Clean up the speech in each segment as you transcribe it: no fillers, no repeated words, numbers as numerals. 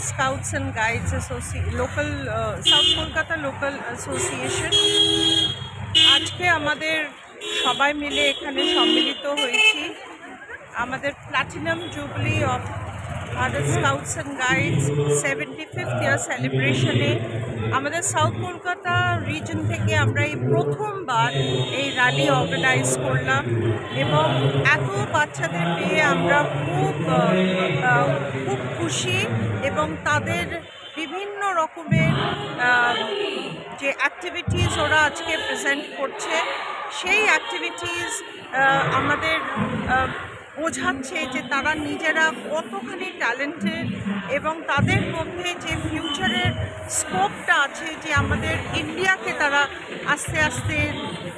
Scouts and guides local south Kolkata local association আজকে আমাদের সবাই মিলে এখানে সম্মিলিত হয়েছি আমাদের platinum jubilee of Bharat scouts and guides 75th ইয়ার সেলিব্রেশনে আমাদের সাউথ কলকাতা রিজন থেকে আমরা এই প্রথমবার এই র্যালি অর্গানাইজ করলাম এবং এত বাচ্চাদের পেয়ে আমরা খুব খুশি এবং তাদের বিভিন্ন রকমের যে অ্যাক্টিভিটিস ওরা আজকে প্রেজেন্ট করছে সেই অ্যাক্টিভিটিস আমাদের বোঝাচ্ছে যে তারা নিজেরা কতখানি ট্যালেন্টেড এবং তাদের মধ্যে যে ফিউচারের স্কোপটা আছে যে আমাদের ইন্ডিয়াকে তারা আস্তে আস্তে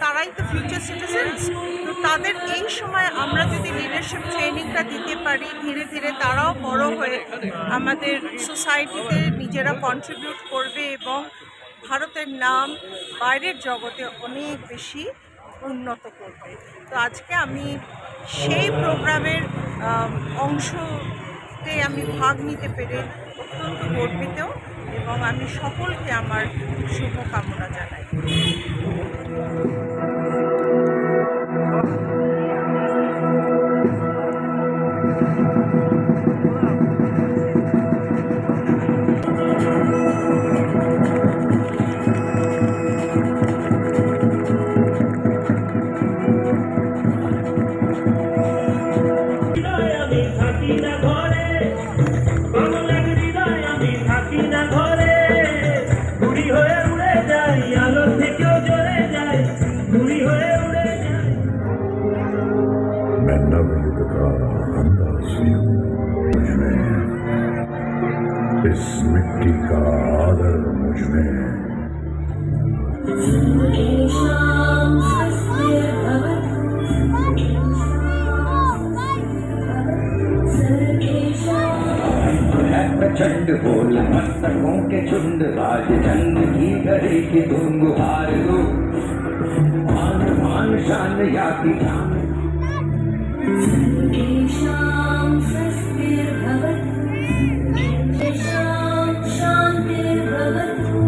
তারাই তো ফিউচার সিটিজেন্স তো তাদের এই সময় আমরা যদি লিডারশিপ ট্রেনিংটা দিতে পারি ধীরে ধীরে তারাও বড় হয়ে আমাদের সোসাইটিতে নিজেরা কন্ট্রিবিউট করবে এবং ভারতের নাম বাইরের জগতে অনেক বেশি উন্নত করবে। তো আজকে আমি সেই প্রোগ্রামের অংশতে আমি ভাগ নিতে পেরে অত্যন্ত গর্বিত এবং আমি সকলকে আমার শুভকামনা জানাই। मैं नवयुग का अंदाज़ी हूँ, मुझ में इस मिट्टी का आदर मुझ में। प्रचंड बोल मस्तकों के झुंड राज चंद की घड़ी की तुम गुहार लो मान मान शान या की जान शांतिर्भवतु